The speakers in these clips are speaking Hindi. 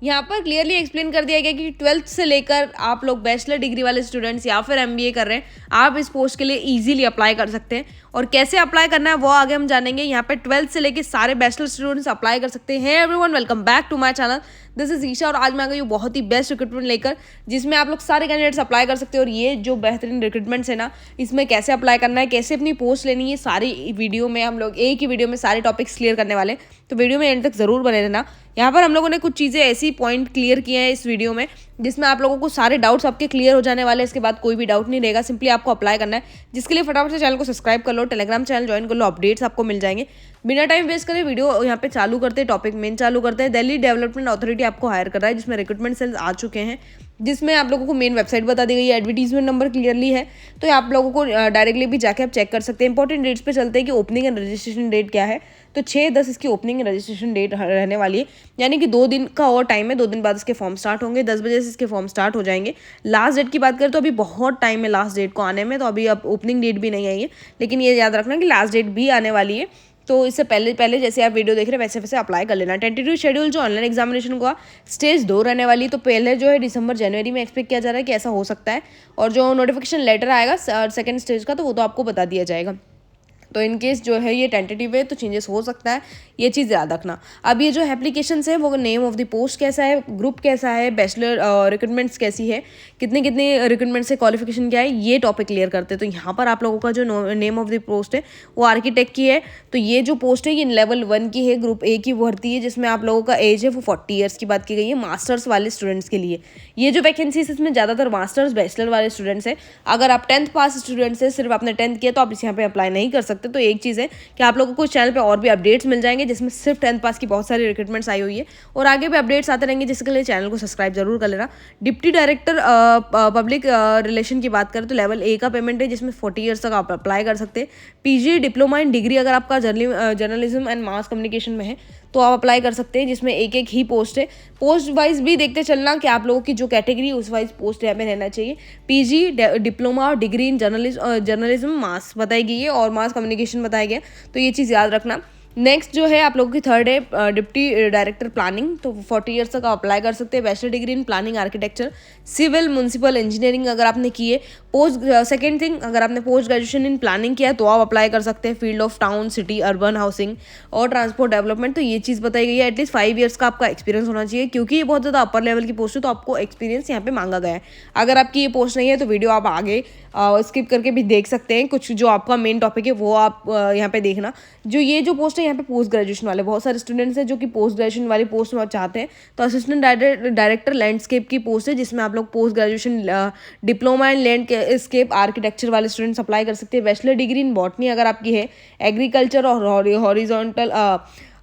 यहाँ पर क्लियरली एक्सप्लेन कर दिया गया कि 12th से लेकर आप लोग बैचलर डिग्री वाले स्टूडेंट्स या फिर एमबीए कर रहे हैं, आप इस पोस्ट के लिए इजीली अप्लाई कर सकते हैं। और कैसे अप्लाई करना है वो आगे हम जानेंगे। यहाँ पे 12th से लेकर सारे बैचलर स्टूडेंट्स अप्लाई कर सकते हैं। Everyone, welcome back to my channel, this is Isha और आज मैं आ गई हूँ बहुत ही बेस्ट रिक्रूटमेंट लेकर, जिसमें आप लोग सारे कैंडिडेट्स अप्लाई कर सकते हैं। और ये जो बेहतरीन रिक्रूटमेंट्स है ना, इसमें कैसे अप्लाई करना है, कैसे अपनी पोस्ट लेनी है, सारी वीडियो में हम लोग एक ही वीडियो में सारे टॉपिक्स क्लियर करने वाले हैं। तो वीडियो में एंड तक जरूर बने रहना। यहाँ पर हम लोगों ने कुछ चीज़ें ऐसी पॉइंट क्लियर किए हैं इस वीडियो में, जिसमें आप लोगों को सारे डाउट्स आपके क्लियर हो जाने वाले हैं। इसके बाद कोई भी डाउट नहीं रहेगा, सिंपली आपको अप्लाई करना है, जिसके लिए फटाफट से चैनल को सब्सक्राइब कर लो, टेलीग्राम चैनल ज्वाइन कर लो, अपडेट्स आपको मिल जाएंगे। बिना टाइम वेस्ट करे वीडियो यहाँ पे चालू करते हैं, टॉपिक मेन चालू करते हैं। दिल्ली डेवलपमेंट अथॉरिटी आपको हायर कर रहा है, जिसमें रिक्रूटमेंट सेल्स आ चुके हैं, जिसमें आप लोगों को मेन वेबसाइट बता दी गई है, एडवर्टीजमेंट नंबर क्लियरली है, तो आप लोगों को डायरेक्टली भी जाके आप चेक कर सकते हैं। इंपॉर्टेंट डेट्स पे चलते हैं कि ओपनिंग एंड रजिस्ट्रेशन डेट क्या है। तो 6/10 इसकी ओपनिंग एंड रजिस्ट्रेशन डेट रहने वाली है, यानी कि 2 दिन का और टाइम है। 2 दिन बाद इसके फॉर्म स्टार्ट होंगे, 10 बजे से इसके फॉर्म स्टार्ट हो जाएंगे। लास्ट डेट की बात करें तो अभी बहुत टाइम है लास्ट डेट को आने में, तो अभी अब ओपनिंग डेट भी नहीं आई है, लेकिन ये याद रखना कि लास्ट डेट भी आने वाली है। तो इससे पहले जैसे आप वीडियो देख रहे हैं वैसे वैसे अप्लाई कर लेना। टेंटेटिव शेड्यूल जो ऑनलाइन एग्जामिनेशन का स्टेज 2 रहने वाली, तो पहले जो है दिसंबर जनवरी में एक्सपेक्ट किया जा रहा है कि ऐसा हो सकता है। और जो नोटिफिकेशन लेटर आएगा सेकंड स्टेज का, तो वो तो आपको बता दिया जाएगा। तो इन केस जो है ये टेंटेटिव है तो चेंजेस हो सकता है, ये चीज़ याद रखना। अब ये जो एप्लीकेशंस है वो नेम ऑफ द पोस्ट कैसा है, ग्रुप कैसा है, बैचलर रिक्रूटमेंट्स कैसी है, कितने रिक्रूटमेंट से क्वालिफिकेशन क्या है, ये टॉपिक क्लियर करते हैं। तो यहाँ पर आप लोगों का जो नेम ऑफ द पोस्ट है वो आर्किटेक्ट की है। तो ये जो पोस्ट है ये लेवल 1 की है, ग्रुप ए की भर्ती है, जिसमें आप लोगों का एज है वो 40 ईयर्स की बात की गई है, मास्टर्स वाले स्टूडेंट्स के लिए। ये जो वैकेंसीज इसमें ज़्यादातर मास्टर्स बैचलर वाले स्टूडेंट्स हैं। अगर आप 10th पास स्टूडेंट्स हैं, सिर्फ आपने 10th किया, तो आप इस यहाँ पे अप्लाई नहीं कर सकते। तो एक चीज़ है कि आप लोगों को चैनल पे और भी अपडेट्स मिल जाएंगे, जिसमें सिर्फ 10th पास की बहुत सारी रिक्रूटमेंट्स आई हुई है और आगे भी अपडेट्स आते रहेंगे, जिसके लिए चैनल को सब्सक्राइब जरूर कर लेना। डिप्टी डायरेक्टर पब्लिक रिलेशन की बात करें तो लेवल ए का पेमेंट है, जिसमें 40 ईयर्स तक आप अप्लाई कर सकते हैं। पीजी डिप्लोमा इन डिग्री अगर आपका जर्नलिज्म एंड मास कम्युनिकेशन में है तो आप अप्लाई कर सकते हैं, जिसमें एक ही पोस्ट है। पोस्ट वाइज भी देखते चलना कि आप लोगों की जो कैटेगरी उस वाइज पोस्ट यहाँ पे रहना चाहिए। पीजी डिप्लोमा और डिग्री इन जर्नलिज्म मास बताई गई है और मास कम्युनिकेशन बताया गया, तो ये चीज़ याद रखना। नेक्स्ट जो है आप लोगों की थर्ड है डिप्टी डायरेक्टर प्लानिंग, तो 40 ईयर्स तक आप अप्लाई कर सकते हैं। Bachelor degree in planning architecture, civil municipal engineering अगर आपने की है। सेकेंड थिंग, अगर आपने पोस्ट ग्रेजुएशन इन प्लानिंग किया है तो आप अप्लाई कर सकते हैं। Field of town city urban housing और ट्रांसपोर्ट डेवलपमेंट, तो ये चीज़ बताई गई है। एटलीस्ट 5 ईयर्स का आपका एक्सपीरियंस होना चाहिए, क्योंकि ये बहुत ज़्यादा अपर लेवल की पोस्ट है, तो आपको एक्सपीरियंस यहाँ पे मांगा गया है। अगर आपकी ये पोस्ट नहीं है तो वीडियो आप आगे स्किप करके भी देख सकते हैं। कुछ जो आपका मेन टॉपिक है वो आप यहाँ पे देखना। जो ये जो पोस्ट है यहाँ पे पोस्ट ग्रेजुएशन वाले बहुत सारे स्टूडेंट्स हैं जो कि पोस्ट ग्रेजुएशन वाली पोस्ट में चाहते हैं, तो असिस्टेंट डायरेक्टर लैंडस्केप की पोस्ट है, जिसमें आप लोग post graduation diploma in landscape architecture वाले स्टूडेंट्स अप्लाई कर सकते हैं। बैचलर डिग्री इन बॉटनी अगर आपकी है, एग्रीकल्चर और हॉरिजॉन्टल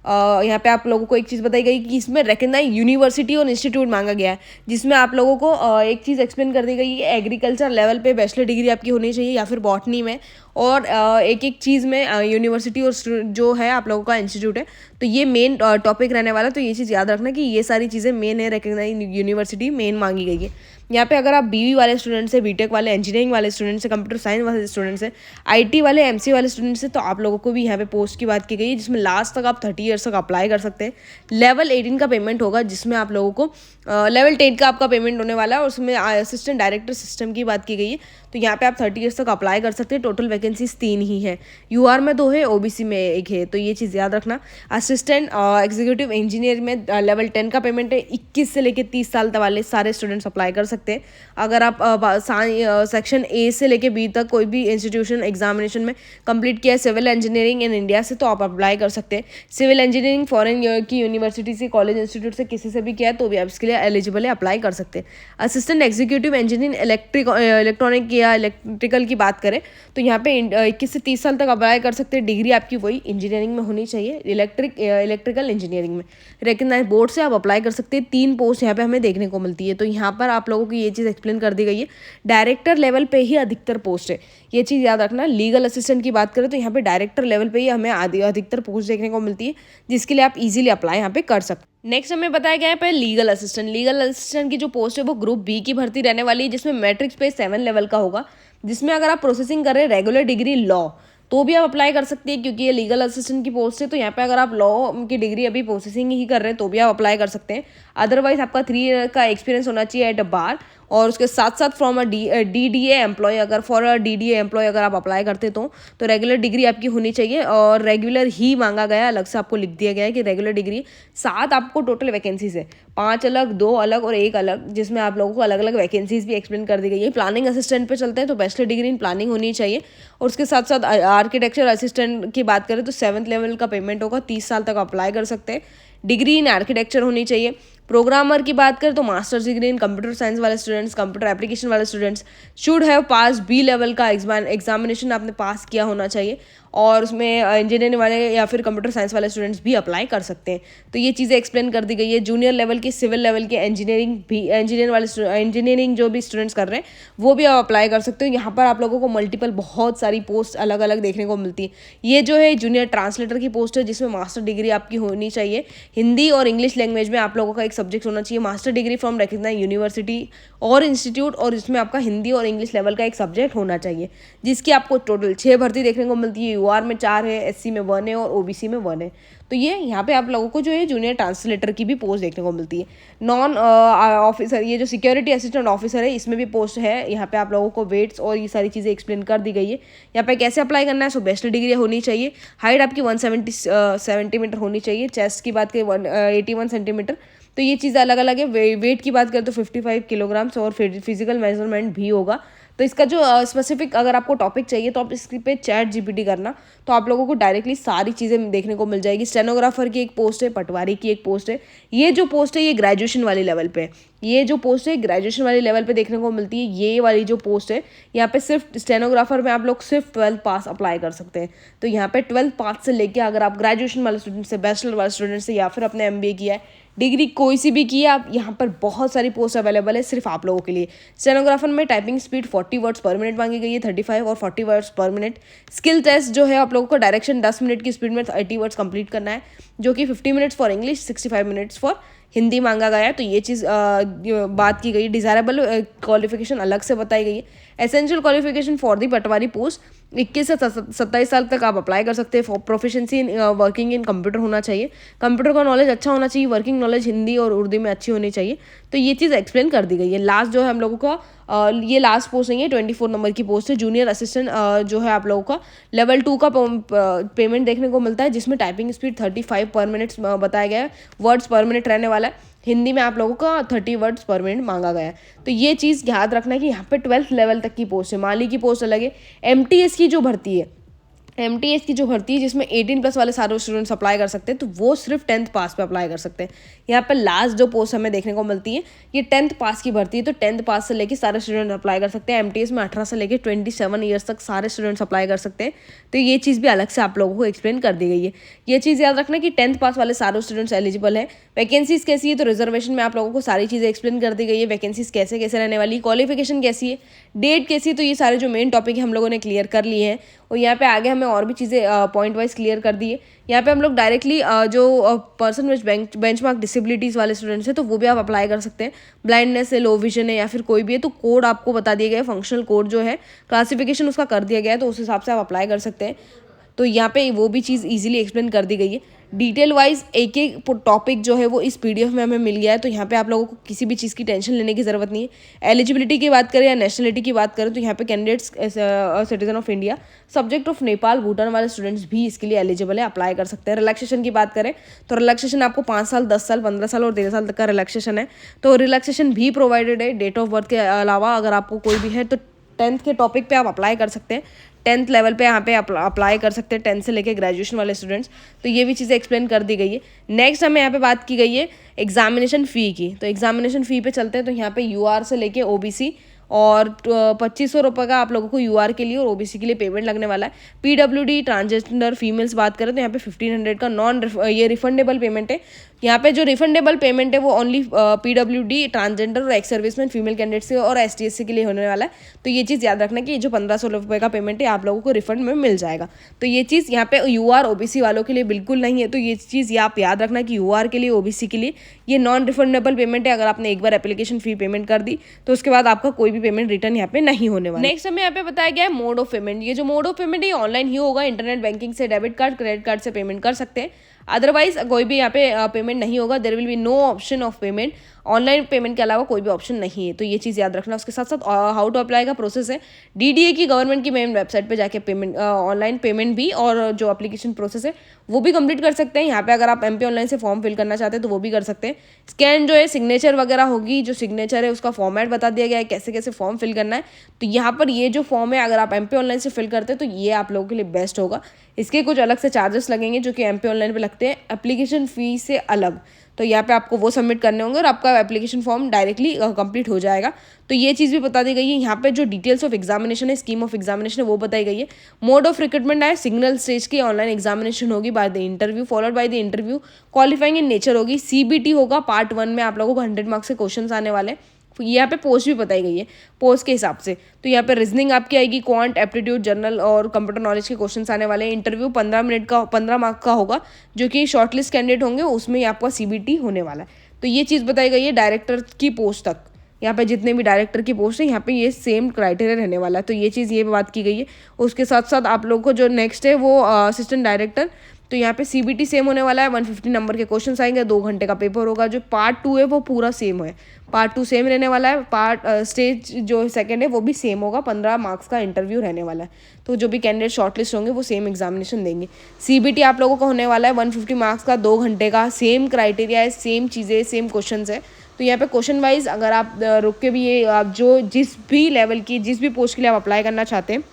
यहाँ पे आप लोगों को एक चीज़ बताई गई कि इसमें रिकग्नाइज यूनिवर्सिटी और इंस्टीट्यूट मांगा गया है, जिसमें आप लोगों को एक चीज़ एक्सप्लेन कर दी गई है। एग्रीकल्चर लेवल पे बैचलर डिग्री आपकी होनी चाहिए या फिर बॉटनी में, और एक चीज़ में यूनिवर्सिटी और जो है आप लोगों का इंस्टीट्यूट है। तो ये मेन टॉपिक रहने वाला है, तो ये चीज़ याद रखना कि ये सारी चीज़ें मेन है, रिकग्नाइज यूनिवर्सिटी मेन मांगी गई है। यहाँ पे अगर आप बीवी वाले स्टूडेंट्स हैं, बीटेक वाले, इंजीनियरिंग वाले स्टूडेंट्स हैं, कंप्यूटर साइंस वाले स्टूडेंट्स हैं, आईटी वाले, एमसी वाले स्टूडेंट्स हैं, तो आप लोगों को भी यहाँ पे पोस्ट की बात की गई है, जिसमें लास्ट तक आप 30 ईयर्स तक अप्लाई कर सकते हैं। लेवल 18 का पेमेंट होगा, जिसमें आप लोगों को लेवल 10 का आपका पेमेंट होने वाला है, और उसमें असिस्टेंट डायरेक्टर सिस्टम की बात की गई है। तो यहाँ पे आप 30 ईयर्स तक अप्लाई कर सकते हैं। टोटल वैकेंसीज 3 ही है, यूआर में 2 है, ओबीसी में 1 है, तो ये चीज़ याद रखना। असिस्टेंट एग्जीक्यूटिव इंजीनियर में लेवल 10 का पेमेंट है, 21 से लेकर 30 साल तक वाले सारे स्टूडेंट्स अप्लाई कर सकते हैं। अगर आप सेक्शन ए से लेकर बी तक कोई भी इंस्टीट्यूशन एग्जामिनेशन में कंप्लीट किया है सिविल इंजीनियरिंग इन इंडिया से, तो आप अप्लाई कर सकते हैं। सिविल इंजीनियरिंग फॉरेन की यूनिवर्सिटी से, कॉलेज, इंस्टीट्यूट से, किसी से भी किया है तो भी आप इसके लिए एलिजिबल है, अप्लाई कर सकते हैं। असिस्टेंट एग्जीक्यूटिव इंजीनियर इलेक्ट्रॉनिक या इलेक्ट्रिकल की बात करें तो यहाँ पे 21 से 30 साल तक अप्लाई कर सकते हैं। डिग्री आपकी वही इंजीनियरिंग में होनी चाहिए, इलेक्ट्रिकल इंजीनियरिंग में। रिकग्नाइज बोर्ड से आप अप्लाई कर सकते हैं। 3 पोस्ट यहाँ पे हमें देखने को मिलती है, तो यहाँ पर आप लोगों को ये चीज़ एक्सप्लेन कर दी गई है। डायरेक्टर लेवल पे ही अधिकतर पोस्ट है, ये चीज़ याद रखना। लीगल असिस्टेंट की बात करें तो यहाँ पे डायरेक्टर लेवल पे ही हमें अधिकतर पोस्ट देखने को मिलती है, जिसके लिए आप इजीली अप्लाई यहाँ पे कर सकते हैं। नेक्स्ट हमें बताया गया है पे लीगल असिस्टेंट। लीगल असिस्टेंट की जो पोस्ट है वो ग्रुप बी की भर्ती रहने वाली है, जिसमें मैट्रिक्स पे 7 लेवल का होगा, जिसमें अगर आप प्रोसेसिंग कर रहे हैं रेगुलर डिग्री लॉ तो भी आप अप्लाई कर सकती हैं, क्योंकि ये लीगल असिस्टेंट की पोस्ट है। तो यहाँ पे अगर आप लॉ की डिग्री अभी प्रोसेसिंग ही कर रहे हैं तो भी आप अप्लाई कर सकते हैं। अदरवाइज आपका 3 ईयर का एक्सपीरियंस होना चाहिए एट अ बार, और उसके साथ साथ फ्रॉम अ DDA एम्प्लॉय, अगर फॉर अ DDA एम्प्लॉय अगर आप अप्लाई करते तो रेगुलर डिग्री आपकी होनी चाहिए, और रेगुलर ही मांगा गया, अलग से आपको लिख दिया गया है कि रेगुलर डिग्री। 7 आपको टोटल वैकेंसीज है, 5 अलग, 2 अलग और 1 अलग, जिसमें आप लोगों को अलग अलग वैकेंसीज भी एक्सप्लेन कर दी गई है। प्लानिंग असिस्टेंट पे चलते हैं तो बैचलर डिग्री इन प्लानिंग होनी चाहिए, और उसके साथ साथ आर्किटेक्चर असिस्टेंट की बात करें तो 7th लेवल का पेमेंट होगा, 30 साल तक अप्लाई कर सकते हैं। डिग्री इन आर्किटेक्चर होनी चाहिए। प्रोग्रामर की बात करें तो masters degree in computer science वाले स्टूडेंट्स, कंप्यूटर एप्लीकेशन वाले students should have pass B level का एग्जामिनेशन आपने पास किया होना चाहिए, और उसमें इंजीनियरिंग वाले या फिर कंप्यूटर साइंस वाले स्टूडेंट्स भी अप्लाई कर सकते हैं। तो ये चीज़ें एक्सप्लेन कर दी गई है। जूनियर लेवल के, सिविल लेवल के, इंजीनियरिंग जो भी स्टूडेंट्स कर रहे हैं वो भी आप अप्लाई कर सकते हो। यहाँ पर आप लोगों को मल्टीपल बहुत सारी पोस्ट अलग अलग देखने को मिलती है। ये जो है जूनियर ट्रांसलेटर की पोस्ट है, जिसमें मास्टर डिग्री आपकी होनी चाहिए। हिंदी और इंग्लिश लैंग्वेज में आप लोगों का एक सब्जेक्ट होना चाहिए। Master degree from recognised university और इंस्टीट्यूट, और इसमें आपका हिंदी और इंग्लिश लेवल का एक सब्जेक्ट होना चाहिए, जिसकी आपको टोटल 6 भर्ती देखने को मिलती है। UR में 4 है, SC में 1 है, और OBC में 1 है। तो ये यहाँ पे आप लोगों को जो है जूनियर ट्रांसलेटर की भी पोस्ट देखने को मिलती है। नॉन ऑफिसर, ये जो सिक्योरिटी असिस्टेंट ऑफिसर है, इसमें भी पोस्ट है। यहाँ पे आप लोगों को वेट्स और ये सारी चीज़ें एक्सप्लेन कर दी गई है। यहाँ पे कैसे अप्लाई करना है, सो बैचलर डिग्री होनी चाहिए, हाइट आपकी 170 सेंटीमीटर होनी चाहिए, चेस्ट की बात करें 81 सेंटीमीटर। तो ये चीज़ अलग अलग है। वेट की बात करें तो 55 किलोग्राम्स, और फिजिकल मेजरमेंट भी होगा। तो इसका जो स्पेसिफिक अगर आपको टॉपिक चाहिए तो आप इसके पे ChatGPT करना, तो आप लोगों को डायरेक्टली सारी चीज़ें देखने को मिल जाएगी। स्टेनोग्राफर की एक पोस्ट है, पटवारी की एक पोस्ट है। ये जो पोस्ट है ये ग्रेजुएशन वाले लेवल पे, ये जो पोस्ट है ग्रेजुएशन वाले लेवल पे देखने को मिलती है। ये वाली जो पोस्ट है यहाँ पे सिर्फ स्टेनोग्राफर में आप लोग सिर्फ 12th पास अप्लाई कर सकते हैं। तो यहाँ पे 12th पास से लेके अगर आप ग्रेजुएशन वाले स्टूडेंट से, बैचलर वाले स्टूडेंट से, या फिर अपने MBA किया है, डिग्री कोई सी भी की है, आप यहाँ पर बहुत सारी पोस्ट अवेलेबल है सिर्फ आप लोगों के लिए। स्टेनोग्राफर में टाइपिंग स्पीड 40 वर्ड्स पर मिनट मांगी गई है, 35 और 40 वर्ड्स पर मिनट। स्किल टेस्ट जो है आप लोगों को डायरेक्शन 10 मिनट की स्पीड में 30 वर्ड्स कंप्लीट करना है, जो कि 50 minutes for English, 65 minutes for Hindi मांगा गया है। तो ये चीज़ बात की गई। डिज़ायरेबल क्वालिफिकेशन अलग से बताई गई है। Essential qualification for the Patwari post 21 से 27 साल तक आप अप्लाई कर सकते हैं। Proficiency in working in computer होना चाहिए, कंप्यूटर का नॉलेज अच्छा होना चाहिए, वर्किंग नॉलेज हिंदी और उर्दू में अच्छी होनी चाहिए। तो ये चीज़ एक्सप्लेन कर दी गई है। लास्ट जो है हम लोगों का ये लास्ट पोस्ट नहीं है, 24 नंबर की पोस्ट है। जूनियर असिस्टेंट जो है आप लोगों का लेवल 2 का पेमेंट देखने को मिलता है, जिसमें टाइपिंग स्पीड 35 पर मिनट बताया गया है, वर्ड्स पर मिनट रहने वाला है। हिंदी में आप लोगों का 30 वर्ड्स पर मिनट मांगा गया है। तो ये चीज़ याद रखना है कि यहाँ पे 12th लेवल तक की पोस्ट है। माली की पोस्ट अलग है। MTS की जो भर्ती है, MTS की जो भर्ती है जिसमें 18+ वाले सारे स्टूडेंट्स अप्लाई कर सकते हैं, तो वो सिर्फ 10th पास पे अप्लाई कर सकते हैं। यहाँ पर लास्ट जो पोस्ट हमें देखने को मिलती है ये 10th पास की भर्ती है, तो 10th पास से लेके सारे स्टूडेंट अप्लाई कर सकते हैं। MTS में 18 से लेके 27 ईयर्स तक सारे स्टूडेंट्स अप्लाई कर सकते हैं। तो ये चीज़ भी अलग से आप लोगों को एक्सप्लेन कर दी गई है। ये चीज़ याद रखना कि 10th पास वाले सारे स्टूडेंट्स एलिजिबल है। वैकेंसीज कैसी है, तो रिजर्वेशन में आप लोगों को सारी चीज़ें एक्सप्लेन कर दी गई है। वैकेंसीज कैसे कैसे रहने वाली, क्वालिफिकेशन कैसी है, डेट कैसी है। तो ये सारे जो मेन टॉपिक है हम लोगों ने क्लियर कर लिए हैं, और यहाँ पे आगे हमें और भी चीज़ें पॉइंट वाइज क्लियर कर दी है। यहाँ पे हम लोग डायरेक्टली जो पर्सन विच बेंचमार्क डिसेबिलिटीज़ वाले स्टूडेंट्स हैं, तो वो भी आप अप्लाई कर सकते हैं। ब्लाइंडनेस है, लो विजन है, या फिर कोई भी है, तो कोड आपको बता दिया गया है। फंक्शनल कोड जो है क्लासिफिकेशन उसका कर दिया गया है, तो उस हिसाब से आप अप्लाई कर सकते हैं। तो यहाँ पे वो भी चीज़ ईजिली एक्सप्लेन कर दी गई है। डिटेल वाइज एक एक टॉपिक जो है वो इस PDF में हमें मिल गया है। तो यहाँ पे आप लोगों को किसी भी चीज़ की टेंशन लेने की ज़रूरत नहीं है। एलिजिबिलिटी की बात करें या नेशनलिटी की बात करें, तो यहाँ पे candidates citizen of India, subject of Nepal, Bhutan वाले स्टूडेंट्स भी इसके लिए एलिजिबल है, अप्लाई कर सकते हैं। रिलैक्सेशन की बात करें तो रिलैक्सेशन आपको 5 साल, 10 साल, 15 साल और 13 साल तक का रिलैक्सेशन है। तो रिलैक्सेशन भी प्रोवाइडेड है। डेट ऑफ बर्थ के अलावा अगर आपको कोई भी है तो 10th के टॉपिक पे आप अप्लाई कर सकते हैं। 10th लेवल पे यहाँ पे अप्लाई कर सकते हैं, 10th से लेके ग्रेजुएशन वाले स्टूडेंट्स। तो ये भी चीज़ें एक्सप्लेन कर दी गई है। नेक्स्ट हमें यहाँ पे बात की गई है एग्जामिनेशन फ़ी की। तो एग्जामिनेशन फ़ी पे चलते हैं। तो यहाँ पे UR से लेके OBC और 2500 रुपये का आप लोगों को UR के लिए और OBC के लिए पेमेंट लगने वाला है। PWD ट्रांसजेंडर फीमेल्स बात करें तो यहाँ पे 1500 का ये रिफंडेबल पेमेंट है। यहाँ पे जो रिफंडेबल पेमेंट है वो ओनली PWD ट्रांसजेंडर और एक्स सर्विसमैन फीमेल कैंडिडेट्स से और ST/SC के लिए होने वाला है। तो ये चीज़ याद रखना कि ये जो 1500 रुपये का पेमेंट है आप लोगों को रिफंड में मिल जाएगा। तो ये चीज़ यहाँ पे UR OBC वालों के लिए बिल्कुल नहीं है। तो ये चीज़ आप याद रखना कि UR के लिए, OBC के लिए ये नॉन रिफंडेबल पेमेंट है। अगर आपने एक बार एप्लीकेशन फी पेमेंट कर दी तो उसके बाद आपका कोई भी पेमेंट रिटर्न यहाँ पे नहीं होने वाला। नेक्स्ट हमें यहाँ पे बताया गया है मोड ऑफ पेमेंट। ये जो मोड ऑफ पेमेंट है ये ऑनलाइन ही होगा। इंटरनेट बैंकिंग से, डेबिट कार्ड, क्रेडिट कार्ड से पेमेंट कर सकते हैं। अदरवाइज कोई भी यहाँ पे पेमेंट नहीं होगा। There will be no option of payment. Online payment के अलावा कोई भी ऑप्शन नहीं है। तो ये चीज़ याद रखना। उसके साथ साथ हाउ टू अप्लाई का प्रोसेस है, DDA की गवर्नमेंट की मेन वेबसाइट पे जाके पेमेंट, ऑनलाइन पेमेंट भी और जो एप्लीकेशन प्रोसेस है वो भी कंप्लीट कर सकते हैं। यहाँ पे अगर आप MP ऑनलाइन से फॉर्म फिल करना चाहते हैं तो वो भी कर सकते हैं। स्कैन जो है सिग्नेचर वगैरह होगी, जो सिग्नेचर है उसका फॉर्मेट बता दिया गया है, कैसे कैसे फॉर्म फिल करना है। तो यहाँ पर ये जो फॉर्म है अगर आप MP ऑनलाइन से फिल करते हैं तो ये आप लोगों के लिए बेस्ट होगा। इसके कुछ अलग से चार्जेस लगेंगे जो कि MP ऑनलाइन पे लगते हैं एप्लीकेशन फ़ी से अलग। तो यहाँ पे आपको वो सबमिट करने होंगे और आपका एप्लीकेशन फॉर्म डायरेक्टली कंप्लीट हो जाएगा। तो ये चीज़ भी बता दी गई है। यहाँ पे जो डिटेल्स ऑफ एग्जामिनेशन है, स्कीम ऑफ एग्जामिनेशन है वो बताई गई है। मोड ऑफ रिक्रूटमेंट है सिग्नल स्टेज की ऑनलाइन एग्जामिनेशन होगी by the interview, followed by the interview, qualifying in nature होगी। CBT होगा। पार्ट 1 में आप लोगों को 100 मार्क्स के क्वेश्चन आने वाले। यहाँ पे पोस्ट भी बताई गई है पोस्ट के हिसाब से। तो यहाँ पे रीजनिंग आपकी आएगी, क्वांट, एप्टीट्यूड, जनरल और कंप्यूटर नॉलेज के क्वेश्चंस आने वाले हैं। इंटरव्यू 15 मिनट का, 15 मार्क का होगा जो कि शॉर्टलिस्ट कैंडिडेट होंगे उसमें आपका CBT होने वाला है। तो ये चीज़ बताई गई है डायरेक्टर की पोस्ट तक। यहाँ पे जितने भी डायरेक्टर की पोस्ट है यहाँ पे ये सेम क्राइटेरिया रहने वाला है। तो ये चीज़ ये बात की गई है। उसके साथ साथ आप लोगों को जो नेक्स्ट है वो असिस्टेंट डायरेक्टर। तो यहाँ पे CBT सेम होने वाला है। 150 नंबर के क्वेश्चन आएंगे, 2 घंटे का पेपर होगा। जो पार्ट 2 है वो पूरा सेम है। पार्ट 2 सेम रहने वाला है। स्टेज जो सेकंड है वो भी सेम होगा। 15 मार्क्स का इंटरव्यू रहने वाला है। तो जो भी कैंडिडेट शॉर्टलिस्ट होंगे वो सेम एग्जामिनेशन देंगे। CBT आप लोगों का होने वाला है 150 मार्क्स का, 2 घंटे का। सेम क्राइटेरिया है, सेम चीज़ें, सेम क्वेश्चन है। तो यहाँ पे क्वेश्चन वाइज अगर आप रुक के भी ये आप जो जिस भी लेवल की, जिस भी पोस्ट के लिए आप अप्लाई करना चाहते हैं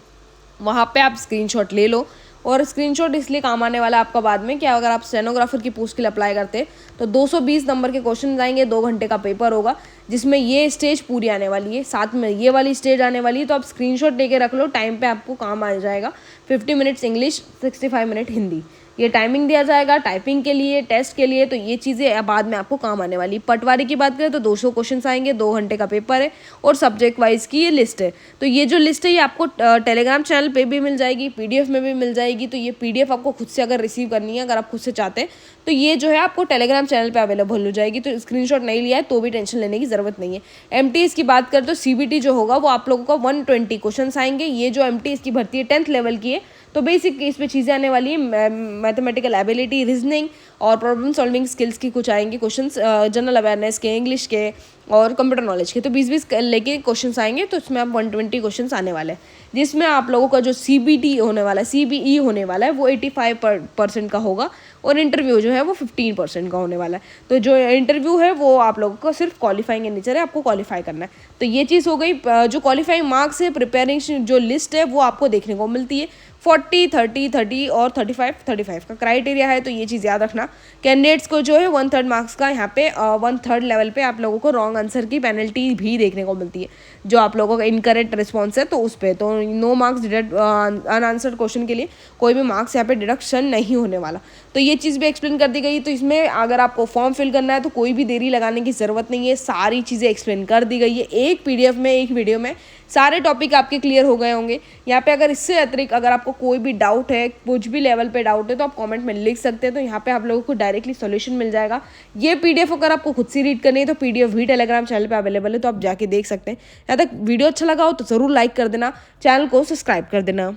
वहाँ पे आप स्क्रीनशॉट ले लो। और स्क्रीनशॉट इसलिए काम आने वाला है आपका बाद में कि अगर आप स्टेनोग्राफर की पोस्ट के लिए अप्लाई करते हैं तो 220 नंबर के क्वेश्चन आएंगे, 2 घंटे का पेपर होगा जिसमें ये स्टेज पूरी आने वाली है, साथ में ये वाली स्टेज आने वाली है। तो आप स्क्रीनशॉट लेके रख लो, टाइम पे आपको काम आ जाएगा। 50 मिनट्स इंग्लिश, 65 मिनट हिंदी, ये टाइमिंग दिया जाएगा टाइपिंग के लिए, टेस्ट के लिए। तो ये चीज़ें बाद में आपको काम आने वाली। पटवारी की बात करें तो 200 क्वेश्चन आएंगे, 2 घंटे का पेपर है और सब्जेक्ट वाइज की ये लिस्ट है। तो ये जो लिस्ट है ये आपको टेलीग्राम चैनल पे भी मिल जाएगी, PDF में भी मिल जाएगी। तो ये PDF आपको खुद से अगर रिसीव करनी है, अगर आप खुद से चाहते हैं तो ये जो है आपको टेलीग्राम चैनल पे अवेलेबल हो जाएगी। तो स्क्रीनशॉट नहीं लिया है तो भी टेंशन लेने की ज़रूरत नहीं है। MTS की बात करें तो CBT जो होगा वो आप लोगों का 120 क्वेश्चन आएंगे। ये जो MTS की भर्ती है 10th लेवल की है। तो बेसिक इसमें चीज़ें आने वाली है, मैथमेटिकल एबिलिटी, रीजनिंग और प्रॉब्लम सॉल्विंग स्किल्स की कुछ आएंगे क्वेश्चंस, जनरल अवेयरनेस के, इंग्लिश के और कंप्यूटर नॉलेज के। तो 20-20 लेके क्वेश्चंस आएंगे। तो इसमें आप 120 क्वेश्चंस आने वाले हैं जिसमें आप लोगों का जो CBT होने वाला है, CBE होने वाला है वो 85% का होगा और इंटरव्यू जो है वो 15% का होने वाला है। तो जो इंटरव्यू है वो आप लोगों को सिर्फ क्वालिफाइंग इन नेचर है, आपको क्वालिफाई करना है। तो ये चीज़ हो गई। जो क्वालिफाइंग मार्क्स है, प्रिपेयरिंग जो लिस्ट है वो आपको देखने को मिलती है। 40, 30, 30 और 35 का क्राइटेरिया है। तो ये चीज़ याद रखना। कैंडिडेट्स को जो है 1/3 मार्क्स का यहाँ पे 1/3 लेवल पे आप लोगों को रॉन्ग आंसर की पेनल्टी भी देखने को मिलती है। जो आप लोगों का इनकरेक्ट रिस्पॉन्स है तो उस पर तो no marks deduct, unanswered question के लिए कोई भी मार्क्स यहाँ पे डिडक्शन नहीं होने वाला। तो ये चीज़ भी एक्सप्लेन कर दी गई। तो इसमें अगर आपको फॉर्म फिल करना है तो कोई भी देरी लगाने की ज़रूरत नहीं है, सारी चीज़ें एक्सप्लेन कर दी गई है एक PDF में, एक वीडियो में। सारे टॉपिक आपके क्लियर हो गए होंगे। यहाँ पे अगर इससे अतिरिक्त अगर आपको कोई भी डाउट है, कुछ भी लेवल पे डाउट है तो आप कमेंट में लिख सकते हैं। तो यहाँ पे आप लोगों को डायरेक्टली सॉल्यूशन मिल जाएगा। ये PDF अगर आपको खुद से रीड करनी है तो PDF भी टेलीग्राम चैनल पे अवेलेबल है, तो आप जाके देख सकते हैं। यहाँ तक वीडियो अच्छा लगा हो तो ज़रूर लाइक कर देना, चैनल को सब्सक्राइब कर देना।